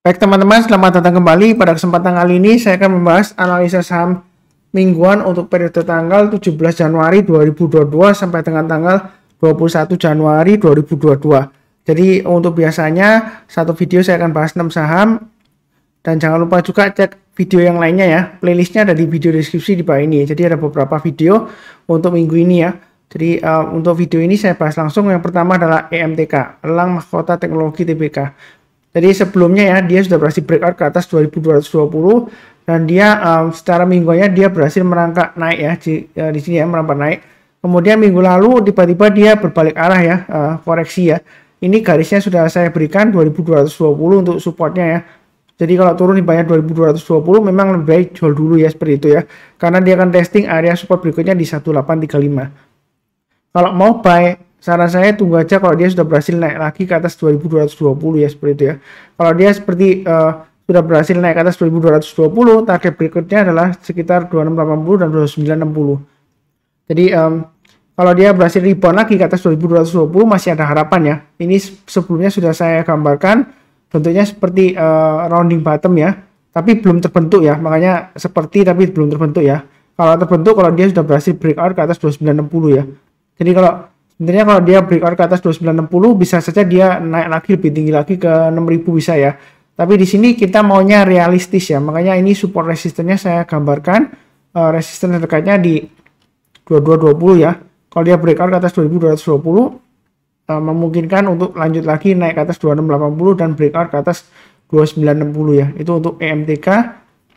Baik teman-teman, selamat datang kembali. Pada kesempatan kali ini saya akan membahas analisa saham mingguan untuk periode tanggal 17 Januari 2022 sampai dengan tanggal 21 Januari 2022. Jadi untuk biasanya satu video saya akan bahas 6 saham, dan jangan lupa juga cek video yang lainnya ya. Playlistnya ada di video deskripsi di bawah ini. Jadi ada beberapa video untuk minggu ini ya. Jadi untuk video ini saya bahas langsung. Yang pertama adalah EMTK, Elang Mahkota Teknologi Tbk. Jadi sebelumnya ya dia sudah berhasil breakout ke atas 2220, dan dia secara mingguannya dia berhasil merangkak naik ya di sini ya, merangkak naik. Kemudian minggu lalu tiba-tiba dia berbalik arah ya, koreksi ya. Ini garisnya sudah saya berikan 2220 untuk supportnya ya. Jadi kalau turun di banyak 2220 memang lebih baik jual dulu ya, seperti itu ya. Karena dia akan testing area support berikutnya di 1835. Kalau mau buy, saran saya tunggu aja kalau dia sudah berhasil naik lagi ke atas 2220 ya, seperti itu ya. Kalau dia seperti sudah berhasil naik ke atas 2220, target berikutnya adalah sekitar 2680 dan 2960. Jadi kalau dia berhasil rebound lagi ke atas 2220 masih ada harapan ya. Ini sebelumnya sudah saya gambarkan bentuknya seperti rounding bottom ya, tapi belum terbentuk ya. Makanya seperti tapi belum terbentuk ya. Kalau terbentuk, kalau dia sudah berhasil breakout ke atas 2960 ya. Jadi sebenarnya kalau dia breakout ke atas 2960 bisa saja dia naik lagi lebih tinggi lagi ke 6000 bisa ya. Tapi di sini kita maunya realistis ya. Makanya ini support resistennya saya gambarkan, resisten terdekat di 2220 ya. Kalau dia breakout ke atas 2220 memungkinkan untuk lanjut lagi naik ke atas 2680 dan breakout ke atas 2960 ya. Itu untuk EMTK.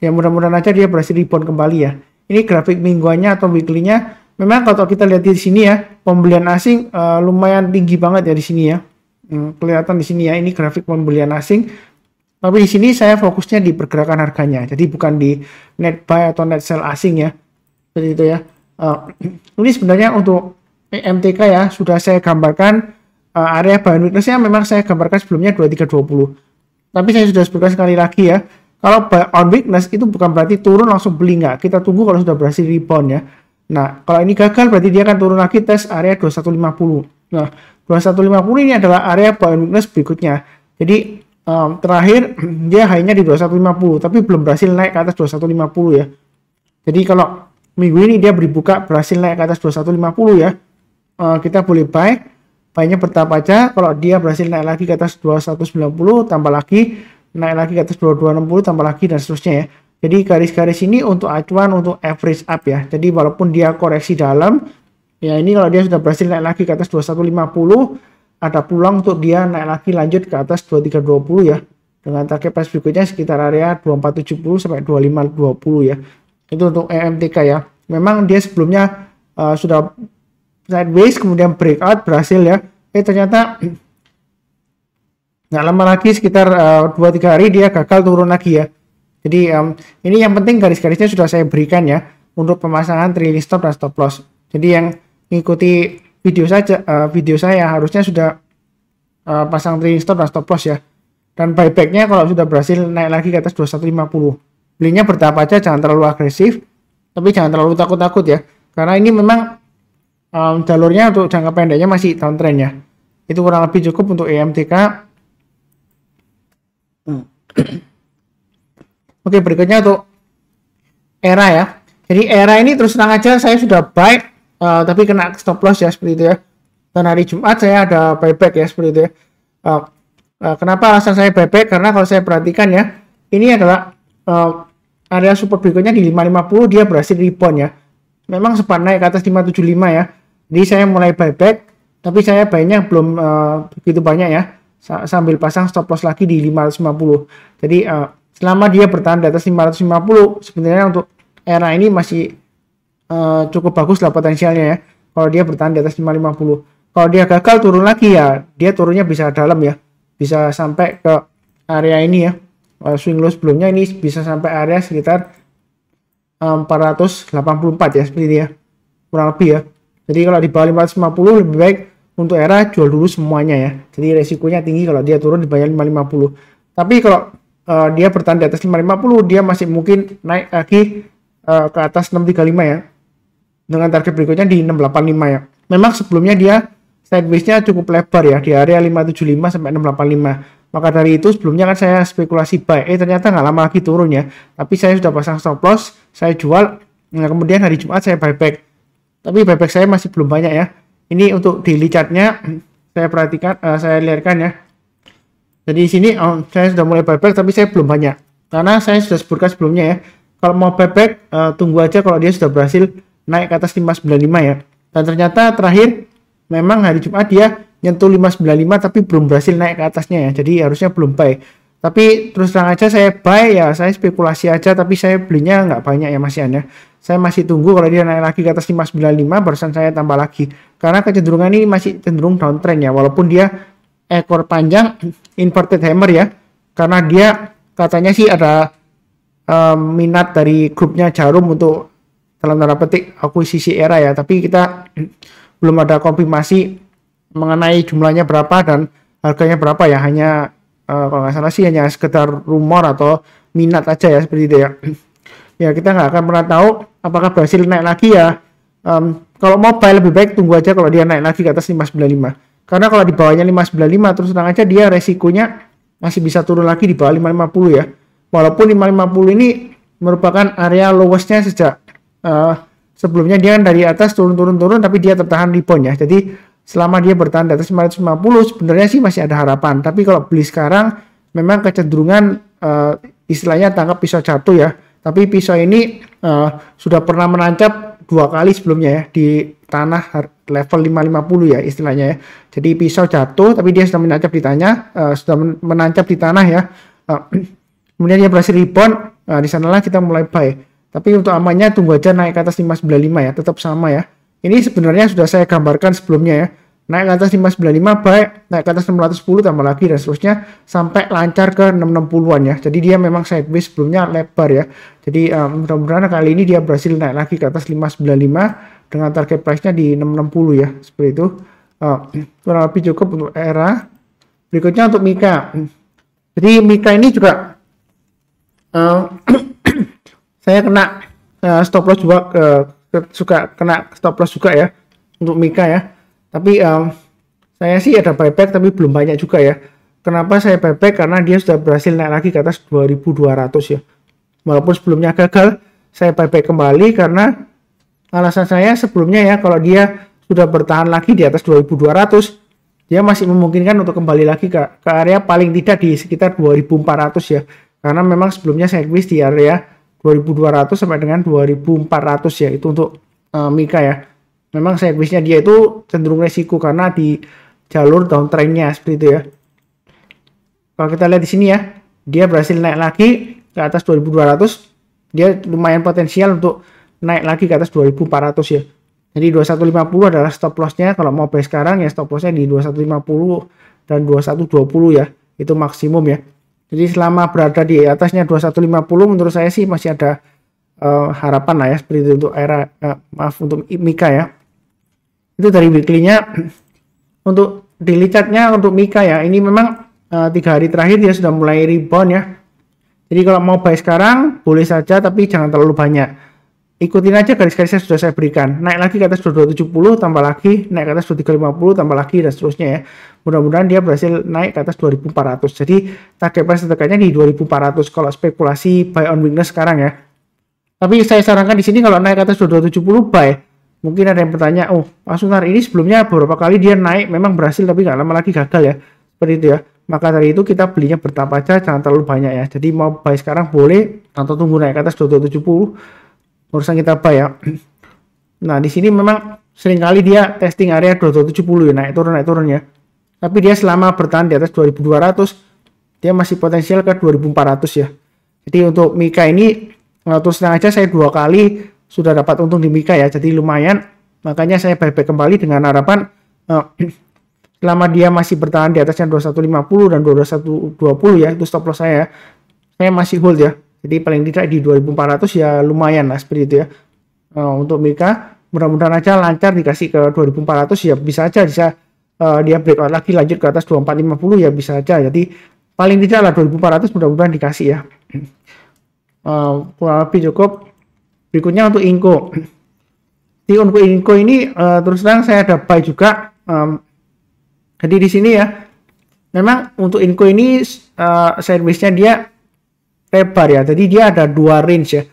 Ya mudah-mudahan aja dia berhasil rebound kembali ya. Ini grafik mingguannya atau weekly-nya. Memang kalau kita lihat di sini ya, pembelian asing lumayan tinggi banget ya di sini ya. Kelihatan di sini ya, ini grafik pembelian asing. Tapi di sini saya fokusnya di pergerakan harganya. Jadi bukan di net buy atau net sell asing ya. Seperti itu ya. Ini sebenarnya untuk EMTK ya, sudah saya gambarkan area buy and weakness-nya memang saya gambarkan sebelumnya 2320. Tapi saya sudah sebutkan sekali lagi ya. Kalau buy on weakness itu bukan berarti turun langsung beli, nggak. Kita tunggu kalau sudah berhasil rebound ya. Nah, kalau ini gagal berarti dia akan turun lagi tes area 2150. Nah, 2150 ini adalah area buy and weakness berikutnya. Jadi terakhir dia high-nya di 2150 tapi belum berhasil naik ke atas 2150 ya. Jadi kalau minggu ini dia berhasil naik ke atas 2150 ya, kita boleh buy. Buy-nya bertahap aja. Kalau dia berhasil naik lagi ke atas 2190 tambah lagi, naik lagi ke atas 2260 tambah lagi, dan seterusnya ya. Jadi garis-garis ini untuk acuan untuk average up ya. Jadi walaupun dia koreksi dalam, ya ini kalau dia sudah berhasil naik lagi ke atas 2150, ada peluang untuk dia naik lagi lanjut ke atas 2320 ya. Dengan target price berikutnya sekitar area 2470 sampai 2520 ya. Itu untuk EMTK ya. Memang dia sebelumnya sudah sideways kemudian breakout berhasil ya. Ternyata nggak lama lagi sekitar 2-3 hari dia gagal turun lagi ya. Jadi ini yang penting garis-garisnya sudah saya berikan ya untuk pemasangan trailing stop dan stop loss. Jadi yang mengikuti video saya harusnya sudah pasang trailing stop dan stop loss ya. Dan buybacknya kalau sudah berhasil naik lagi ke atas 2150. Belinya bertahap aja, jangan terlalu agresif, tapi jangan terlalu takut-takut ya. Karena ini memang jalurnya untuk jangka pendeknya masih downtrend ya. Itu kurang lebih cukup untuk EMTK. Oke, berikutnya untuk ERA ya. Jadi ERA ini terus terang aja saya sudah buy, tapi kena stop loss ya, seperti itu ya. Dan hari Jumat saya ada buyback ya, seperti itu ya. Kenapa alasan saya buyback? Karena kalau saya perhatikan ya, ini adalah area support berikutnya di 550 dia berhasil rebound ya. Memang sempat naik ke atas 575 ya. Jadi saya mulai buyback, tapi saya buy-nya belum begitu banyak ya. Sambil pasang stop loss lagi di 550. Jadi selama dia bertahan di atas 550, sebenarnya untuk era ini masih cukup bagus lah potensialnya ya. Kalau dia bertahan di atas 550. Kalau dia gagal turun lagi ya, dia turunnya bisa dalam ya. Bisa sampai ke area ini ya. Swing low sebelumnya ini bisa sampai area sekitar 484 ya, seperti ini ya. Kurang lebih ya. Jadi kalau di bawah 550 lebih baik untuk era jual dulu semuanya ya. Jadi resikonya tinggi kalau dia turun di bawah 550. Tapi kalau dia bertahan di atas 550, dia masih mungkin naik lagi ke atas 635 ya. Dengan target berikutnya di 685 ya. Memang sebelumnya dia sideways-nya cukup lebar ya, di area 575 sampai 685. Maka dari itu sebelumnya kan saya spekulasi buy, ternyata nggak lama lagi turun ya. Tapi saya sudah pasang stop loss, saya jual. Nah, kemudian hari Jumat saya buyback. Tapi buyback saya masih belum banyak ya. Ini untuk daily chartnya saya perhatikan, saya lihatkan ya. Jadi di sini saya sudah mulai buyback, tapi saya belum banyak. Karena saya sudah sebutkan sebelumnya ya. Kalau mau buyback, tunggu aja kalau dia sudah berhasil naik ke atas 595 ya. Dan ternyata terakhir memang hari Jumat dia nyentuh 595 tapi belum berhasil naik ke atasnya ya, jadi harusnya belum buy. Tapi terus terang aja saya buy ya, saya spekulasi aja, tapi saya belinya nggak banyak ya Mas Ian ya. Saya masih tunggu kalau dia naik lagi ke atas 595 barusan saya tambah lagi, karena kecenderungan ini masih cenderung downtrend ya, walaupun dia ekor panjang inverted hammer ya, karena dia katanya sih ada minat dari grupnya Jarum untuk dalam tanda petik akuisisi Era ya, tapi kita belum ada konfirmasi mengenai jumlahnya berapa dan harganya berapa ya, hanya kalau nggak salah sih hanya sekedar rumor atau minat aja ya, seperti itu ya. Ya kita nggak akan pernah tahu apakah berhasil naik lagi ya. Kalau mau buy lebih baik tunggu aja kalau dia naik lagi ke atas 595, karena kalau di bawahnya 595 terus terang aja dia resikonya masih bisa turun lagi di bawah 550 ya, walaupun 550 ini merupakan area lowestnya sejak sebelumnya dia kan dari atas turun tapi dia tertahan rebound ya. Jadi selama dia bertahan di atas 550 sebenarnya sih masih ada harapan. Tapi kalau beli sekarang memang kecenderungan istilahnya tangkap pisau jatuh ya. Tapi pisau ini sudah pernah menancap 2 kali sebelumnya ya di tanah level 550 ya istilahnya ya. Jadi pisau jatuh tapi dia sudah menancap di menancap di tanah ya. Kemudian dia berhasil rebound, di sanalah kita mulai buy. Tapi untuk amannya tunggu aja naik ke atas 595 ya, tetap sama ya. Ini sebenarnya sudah saya gambarkan sebelumnya ya. Naik ke atas 595 buy, naik ke atas 610 tambah lagi dan seterusnya sampai lancar ke 660-an ya. Jadi dia memang sideways sebelumnya lebar ya. Jadi mudah-mudahan kali ini dia berhasil naik lagi ke atas 595 dengan target price-nya di 660 ya. Seperti itu. Kurang lebih cukup untuk Era. Berikutnya untuk Mika. Jadi Mika ini juga saya kena stop loss juga, suka kena stop loss juga ya untuk Mika ya. Tapi saya sih ada buyback tapi belum banyak juga ya. Kenapa saya buyback? Karena dia sudah berhasil naik lagi ke atas 2200 ya. Walaupun sebelumnya gagal, saya buyback kembali karena alasan saya sebelumnya ya, kalau dia sudah bertahan lagi di atas 2200, dia masih memungkinkan untuk kembali lagi ke area paling tidak di sekitar 2400 ya. Karena memang sebelumnya saya sideways di area 2200 sampai dengan 2400 ya, itu untuk Mika ya. Memang sideways-nya dia itu cenderung resiko karena di jalur downtrend-nya seperti itu ya. Kalau kita lihat di sini ya, dia berhasil naik lagi ke atas 2200, dia lumayan potensial untuk naik lagi ke atas 2400 ya. Jadi 2150 adalah stop loss-nya. Kalau mau buy sekarang ya stop loss-nya di 2150 dan 2120 ya, itu maksimum ya. Jadi selama berada di atasnya 2150 menurut saya sih masih ada harapan lah ya, seperti itu untuk Era, maaf untuk Mika ya. Itu dari weekly-nya. Untuk daily chart-nya untuk Mika ya, ini memang 3 hari terakhir dia sudah mulai rebound ya. Jadi kalau mau buy sekarang boleh saja, tapi jangan terlalu banyak. Ikutin aja garis-garisnya sudah saya berikan. Naik lagi ke atas 2270 tambah lagi, naik ke atas 2350 tambah lagi dan seterusnya ya. Mudah-mudahan dia berhasil naik ke atas 2400. Jadi target price terdekatnya di 2400 kalau spekulasi buy on weakness sekarang ya. Tapi saya sarankan di sini kalau naik ke atas 2270 buy. Mungkin ada yang bertanya, oh Pak Sunar ini sebelumnya beberapa kali dia naik memang berhasil tapi nggak lama lagi gagal ya. Seperti itu ya. Maka dari itu kita belinya bertahap aja, jangan terlalu banyak ya. Jadi mau buy sekarang boleh atau tunggu naik ke atas 2270. Urusan kita buy ya. Nah di sini memang seringkali dia testing area 2270 ya, naik turun ya. Tapi dia selama bertahan di atas 2200 dia masih potensial ke 2400 ya. Jadi untuk Mika ini terus terang aja saya 2 kali sudah dapat untung di Mika ya, jadi lumayan. Makanya saya buyback kembali dengan harapan selama dia masih bertahan di atasnya 2150 dan 2120 ya, itu stop loss saya masih hold ya. Jadi paling tidak di 2400 ya lumayan lah, seperti itu ya. Untuk Mika mudah-mudahan aja lancar dikasih ke 2400 ya, bisa aja dia breakout lagi lanjut ke atas 2450 ya, bisa aja. Jadi paling tidak lah 2400 mudah-mudahan dikasih ya. Kurang lebih cukup. Berikutnya untuk Inco. Di untuk Inco ini terus terang saya ada buy juga. Jadi di sini ya memang untuk Inco ini sideways-nya dia lebar ya. Jadi dia ada dua range ya.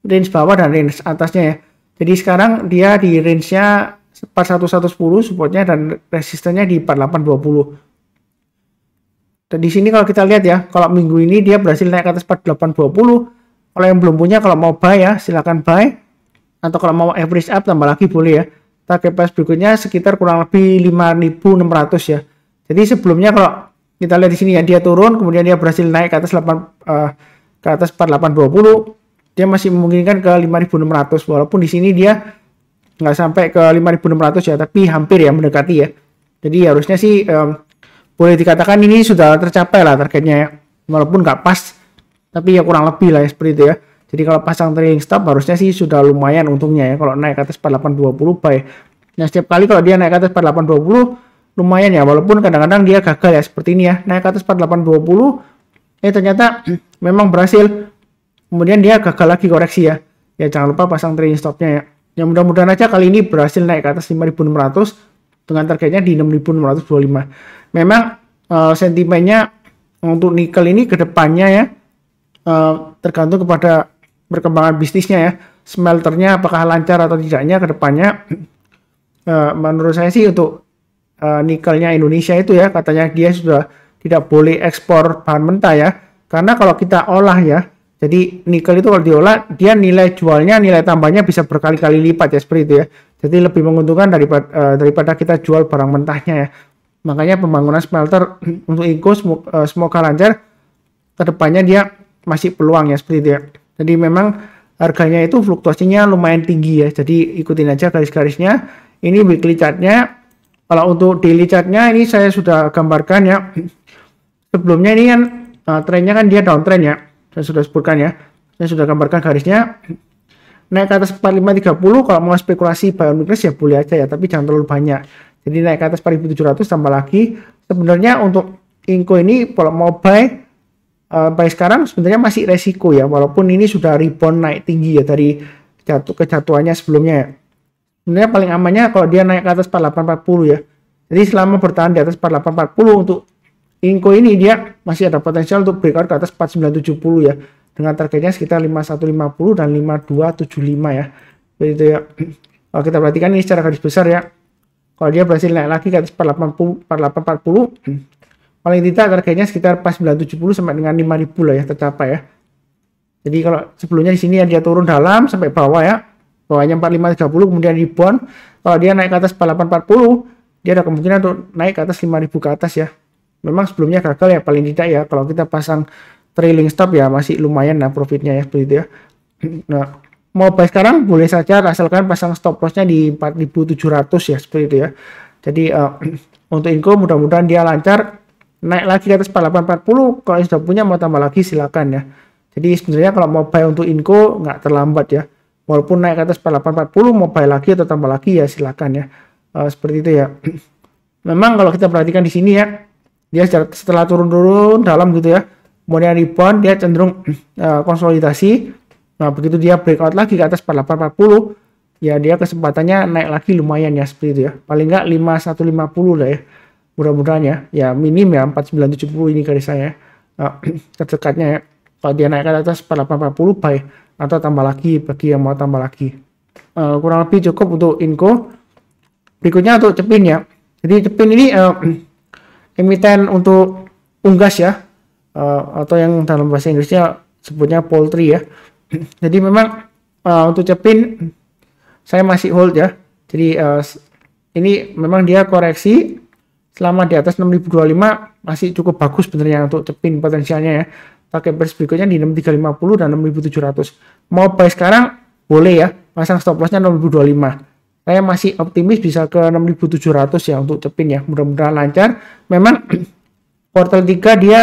Range bawah dan range atasnya ya. Jadi sekarang dia di range-nya 41110 supportnya dan resistennya di 4820. Dan di sini kalau kita lihat ya, kalau minggu ini dia berhasil naik ke atas 4820. Kalau yang belum punya, kalau mau buy ya silakan buy. Atau kalau mau average up tambah lagi boleh ya. Target price berikutnya sekitar kurang lebih 5.600 ya. Jadi sebelumnya kalau kita lihat di sini ya, dia turun kemudian dia berhasil naik ke atas 4820. Dia masih memungkinkan ke 5.600 walaupun di sini dia nggak sampai ke 5.600 ya, tapi hampir ya, mendekati ya. Jadi harusnya sih boleh dikatakan ini sudah tercapai lah targetnya ya, walaupun nggak pas tapi ya kurang lebih lah ya, seperti itu ya. Jadi kalau pasang trailing stop harusnya sih sudah lumayan untungnya ya kalau naik ke atas 4820 buy. Nah setiap kali kalau dia naik ke atas 4820 lumayan ya, walaupun kadang-kadang dia gagal ya, seperti ini ya, naik ke atas 4820 ternyata memang berhasil. Kemudian dia gagal lagi koreksi ya. Ya jangan lupa pasang trailing stopnya ya. Yang mudah-mudahan aja kali ini berhasil naik ke atas 5.600 dengan targetnya di 6.625. Memang sentimennya untuk nikel ini ke depannya ya tergantung kepada perkembangan bisnisnya ya. Smelternya apakah lancar atau tidaknya ke depannya. Menurut saya sih untuk nikelnya Indonesia itu ya, katanya dia sudah tidak boleh ekspor bahan mentah ya. Karena kalau kita olah ya, jadi nikel itu kalau diolah, dia nilai jualnya, nilai tambahnya bisa berkali-kali lipat ya, seperti itu ya. Jadi lebih menguntungkan daripada kita jual barang mentahnya ya. Makanya pembangunan smelter untuk Inco semoga lancar. Kedepannya dia masih peluang ya, seperti itu ya. Jadi memang harganya itu fluktuasinya lumayan tinggi ya. Jadi ikutin aja garis-garisnya. Ini weekly chartnya. Kalau untuk daily chartnya ini saya sudah gambarkan ya. Sebelumnya ini kan trennya kan dia downtrend ya. Saya sudah sebutkan ya, saya sudah gambarkan garisnya. Naik ke atas 4530 kalau mau spekulasi buy on weakness ya boleh aja ya, tapi jangan terlalu banyak. Jadi naik ke atas 4700 tambah lagi. Sebenarnya untuk Inco ini kalau mau buy sekarang sebenarnya masih resiko ya, walaupun ini sudah rebound naik tinggi ya dari kejatuhannya sebelumnya ya. Sebenarnya paling amannya kalau dia naik ke atas 4840 ya. Jadi selama bertahan di atas 4840 untuk Inco ini dia masih ada potensial untuk breakout ke atas 4970 ya, dengan targetnya sekitar 5150 dan 5275 ya. Jadi itu ya. Kalau kita perhatikan ini secara garis besar ya, kalau dia berhasil naik lagi ke atas 4840 paling tidak targetnya sekitar 4970 sampai dengan 5000 lah ya, tercapai ya. Jadi kalau sebelumnya di sini ya dia turun dalam sampai bawah ya, bawahnya 4530 kemudian rebound. Kalau dia naik ke atas 4840 dia ada kemungkinan untuk naik ke atas 5000 ke atas ya. Memang sebelumnya gagal ya, paling tidak ya kalau kita pasang trailing stop ya masih lumayan lah profitnya ya, seperti itu ya. Nah mau buy sekarang boleh saja asalkan pasang stop lossnya di 4700 ya, seperti itu ya. Jadi untuk Inco mudah-mudahan dia lancar naik lagi ke atas 4840. Kalau sudah punya mau tambah lagi silakan ya. Jadi sebenarnya kalau mau buy untuk Inco nggak terlambat ya, walaupun naik ke atas 4840 mau buy lagi atau tambah lagi ya silakan ya. Seperti itu ya. Memang kalau kita perhatikan di sini ya, dia setelah turun-turun dalam gitu ya, kemudian rebound dia cenderung konsolidasi. Nah begitu dia breakout lagi ke atas 4840 ya, dia kesempatannya naik lagi lumayan ya, seperti itu ya. Paling nggak 5150 lah ya, mudah-mudahan ya minim ya 4970 ini garis saya terdekatnya ya. Kalau dia naik ke atas 4840 buy atau tambah lagi bagi yang mau tambah lagi. Kurang lebih cukup untuk Inco. Berikutnya untuk Cepin ya. Jadi Cepin ini emiten untuk unggas ya, atau yang dalam bahasa Inggrisnya sebutnya poultry ya. Jadi memang untuk Cepin saya masih hold ya. Jadi ini memang dia koreksi selama di atas 6025 masih cukup bagus sebenarnya untuk Cepin potensialnya ya. Target price berikutnya di 6350 dan 6700. Mau buy sekarang boleh ya, pasang stop lossnya 6025. Saya masih optimis bisa ke 6700 ya untuk Cepin ya, mudah-mudahan lancar. Memang kuartal 3 dia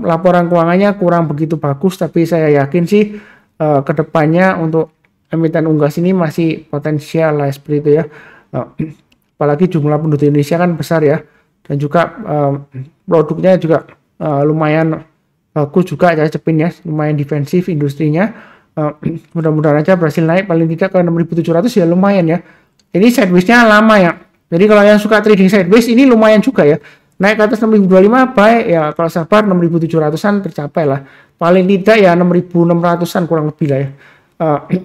laporan keuangannya kurang begitu bagus, tapi saya yakin sih kedepannya untuk emiten unggas ini masih potensial lah, seperti itu ya. Apalagi jumlah penduduk Indonesia kan besar ya, dan juga produknya juga lumayan bagus juga ya Cepin ya, lumayan defensif industrinya. Mudah-mudahan aja berhasil naik paling tidak ke 6700 ya, lumayan ya. Ini sideways-nya lama ya. Jadi kalau yang suka trading sideways ini lumayan juga ya. naik ke atas 6025 baik ya, kalau sabar 6700-an tercapai lah, paling tidak ya 6600-an kurang lebih lah ya.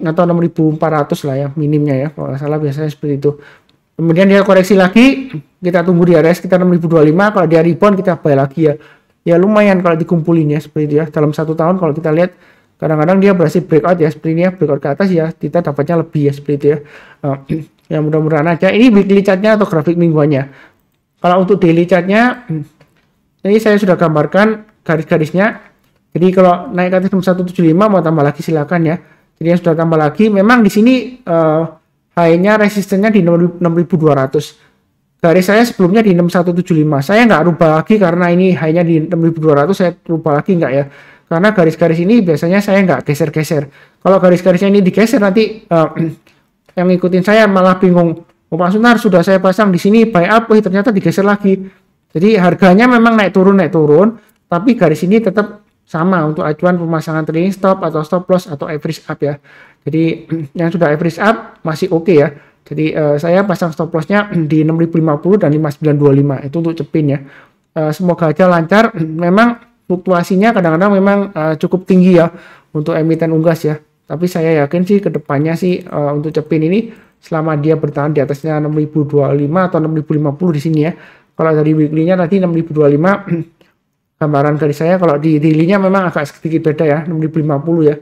Atau 6400 lah ya minimnya ya, kalau nggak salah biasanya seperti itu. Kemudian dia koreksi lagi, kita tunggu di area sekitar 6025, kalau dia rebound kita buy lagi ya. Ya lumayan kalau dikumpulin ya seperti itu ya. Dalam 1 tahun kalau kita lihat kadang-kadang dia berhasil breakout ya, seperti ini ya, breakout ke atas ya, kita dapatnya lebih ya seperti itu ya. Ya mudah-mudahan aja. Ini weekly chartnya atau grafik mingguannya. Kalau untuk daily chartnya, ini saya sudah gambarkan garis-garisnya. Jadi kalau naik ke atas 6175 mau tambah lagi silakan ya. Jadi yang sudah tambah lagi, memang di sini high-nya resistennya di 6200. Garis saya sebelumnya di 6175. Saya nggak rubah lagi karena ini high-nya di 6200, saya rubah lagi nggak ya. Karena garis-garis ini biasanya saya nggak geser-geser. Kalau garis-garisnya ini digeser nanti yang ngikutin saya malah bingung. Oh, Pak Sunar sudah saya pasang di sini buy up, ternyata digeser lagi. Jadi harganya memang naik turun, tapi garis ini tetap sama untuk acuan pemasangan trailing stop atau stop loss atau average up ya. Jadi yang sudah average up masih oke ya. Jadi saya pasang stop lossnya di 6050 dan 5925 itu untuk cepin ya. Semoga aja lancar. Memang fluktuasinya kadang-kadang memang cukup tinggi ya untuk emiten unggas ya. Tapi saya yakin sih kedepannya sih untuk cepin ini selama dia bertahan di atasnya 6025 atau 6050 di sini ya. Kalau dari weekly-nya nanti 6025 gambaran dari saya, kalau di daily-nya memang agak sedikit beda ya, 6050 ya.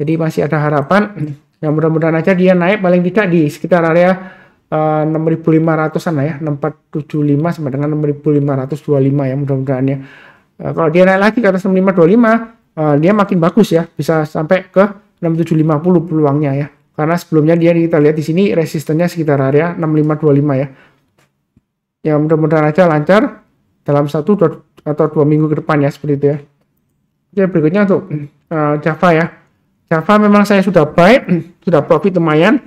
Jadi masih ada harapan. Yang mudah-mudahan aja dia naik paling tidak di sekitar area 6500-an lah ya, 6475 sampai dengan 6525 ya mudah-mudahan ya. Kalau dia naik lagi ke atas 6525, dia makin bagus ya, bisa sampai ke 6750 peluangnya ya. Karena sebelumnya dia kita lihat di sini resistennya sekitar area 6525 ya. Ya mudah-mudahan aja lancar dalam 1 atau 2 minggu ke depan ya seperti itu ya. Oke, berikutnya untuk Java ya. Java memang saya sudah buy, sudah profit lumayan.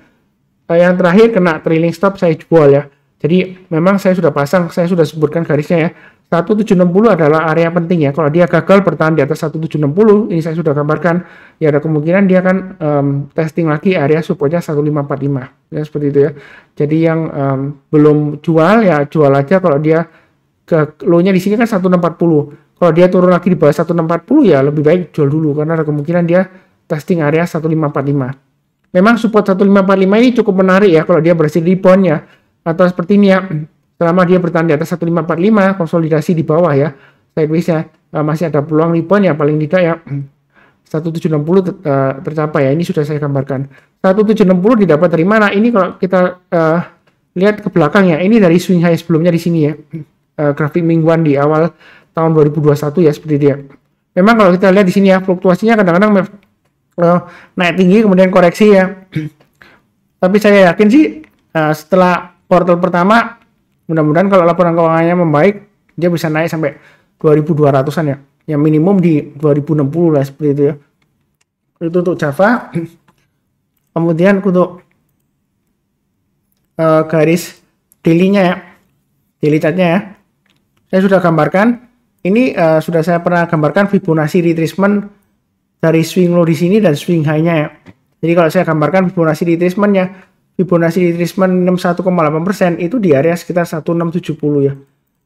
Yang terakhir kena trailing stop saya jual ya. Jadi memang saya sudah pasang, saya sudah sebutkan garisnya ya. 1760 adalah area penting ya. Kalau dia gagal bertahan di atas 1760, ini saya sudah gambarkan, ya ada kemungkinan dia akan testing lagi area supportnya 1545 ya seperti itu ya. Jadi yang belum jual ya jual aja. Kalau dia ke low-nya di sini kan 1640. Kalau dia turun lagi di bawah 1640 ya lebih baik jual dulu karena ada kemungkinan dia testing area 1545. Memang support 1545 ini cukup menarik ya kalau dia berhasil rebound ya, atau seperti ini ya. Selama dia bertahan di atas 1545, konsolidasi di bawah ya, sideways-nya masih ada peluang rebound ya, paling tidak ya 1760 tercapai ya. Ini sudah saya gambarkan. 1760 didapat dari mana? Ini kalau kita lihat ke belakang ya, ini dari swing high sebelumnya di sini ya. Grafik mingguan di awal tahun 2021 ya seperti dia. Memang kalau kita lihat di sini ya, fluktuasinya kadang-kadang naik tinggi kemudian koreksi ya. Tapi saya yakin sih setelah kuartal pertama mudah-mudahan kalau laporan keuangannya membaik dia bisa naik sampai 2200-an ya. Yang minimum di 2060 lah seperti itu ya. Itu untuk Java. Kemudian untuk garis daily-nya ya. Daily chart-nya ya. Saya sudah gambarkan. Ini sudah saya pernah gambarkan Fibonacci retracement dari swing low di sini dan swing high-nya ya. Jadi kalau saya gambarkan Fibonacci retracement-nya, Fibonacci retracement 61,8% itu di area sekitar 1670 ya.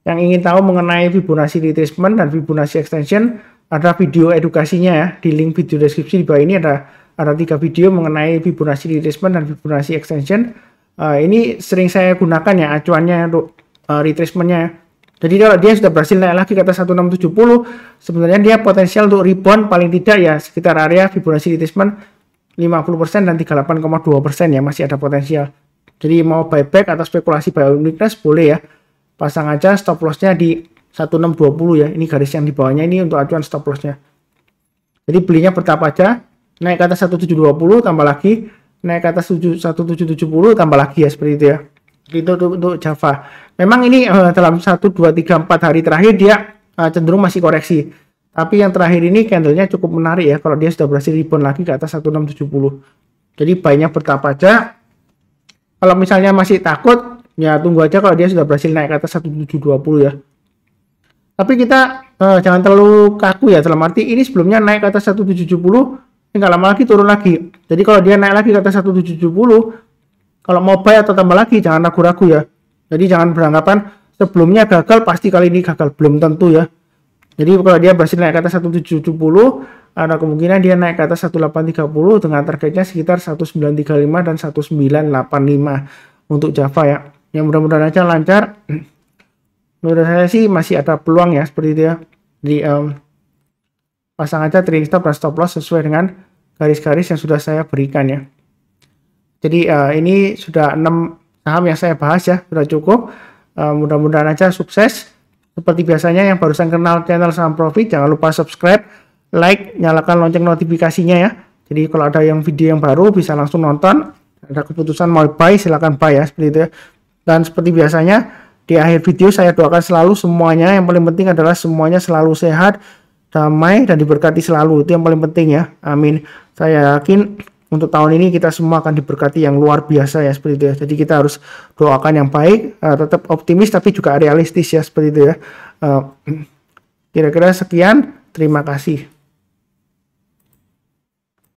Yang ingin tahu mengenai Fibonacci retracement dan Fibonacci extension, ada video edukasinya ya di link video deskripsi di bawah ini ada 3 video mengenai Fibonacci retracement dan Fibonacci extension. Ini sering saya gunakan ya acuannya untuk retracement-nya. Jadi kalau dia sudah berhasil naik lagi ke atas 1670, sebenarnya dia potensial untuk rebound paling tidak ya sekitar area Fibonacci retracement 50% dan 38,2% ya, masih ada potensial. Jadi mau buyback atau spekulasi buy weakness boleh ya. Pasang aja stop loss-nya di 1620 ya. Ini garis yang di bawahnya ini untuk acuan stop loss-nya. Jadi belinya bertahap aja, naik ke atas 1720 tambah lagi, naik ke atas 1770 tambah lagi ya seperti itu ya. Itu untuk Java. Memang ini dalam 1, 2, 3, 4 hari terakhir dia cenderung masih koreksi. Tapi yang terakhir ini candlenya cukup menarik ya. Kalau dia sudah berhasil rebound lagi ke atas 1670. Jadi buy-nya bertahap aja. Kalau misalnya masih takut, ya tunggu aja kalau dia sudah berhasil naik ke atas 1720 ya. Tapi kita jangan terlalu kaku ya. Dalam arti ini sebelumnya naik ke atas 1770, nggak lama lagi turun lagi. Jadi kalau dia naik lagi ke atas 1770, kalau mau buy atau tambah lagi jangan ragu-ragu ya. Jadi jangan beranggapan sebelumnya gagal, pasti kali ini gagal, belum tentu ya. Jadi kalau dia berhasil naik ke atas 1770, ada kemungkinan dia naik ke atas 1830 dengan targetnya sekitar 1935 dan 1985 untuk Java ya. Yang mudah-mudahan aja lancar. Menurut saya sih masih ada peluang ya seperti itu ya. Jadi pasang aja trailing stop dan stop loss sesuai dengan garis-garis yang sudah saya berikan ya. Jadi ini sudah 6 saham yang saya bahas ya, sudah cukup. Mudah-mudahan aja sukses. Seperti biasanya yang barusan kenal channel Saham Profit, jangan lupa subscribe, like, nyalakan lonceng notifikasinya ya. Jadi kalau ada yang video yang baru bisa langsung nonton. Ada keputusan mau buy silakan buy ya seperti itu ya. Dan seperti biasanya di akhir video saya doakan selalu semuanya, yang paling penting adalah semuanya selalu sehat, damai dan diberkati selalu. Itu yang paling penting ya. Amin. Saya yakin untuk tahun ini kita semua akan diberkati yang luar biasa ya seperti itu ya. Jadi kita harus doakan yang baik, tetap optimis tapi juga realistis ya seperti itu ya. Kira-kira sekian, terima kasih.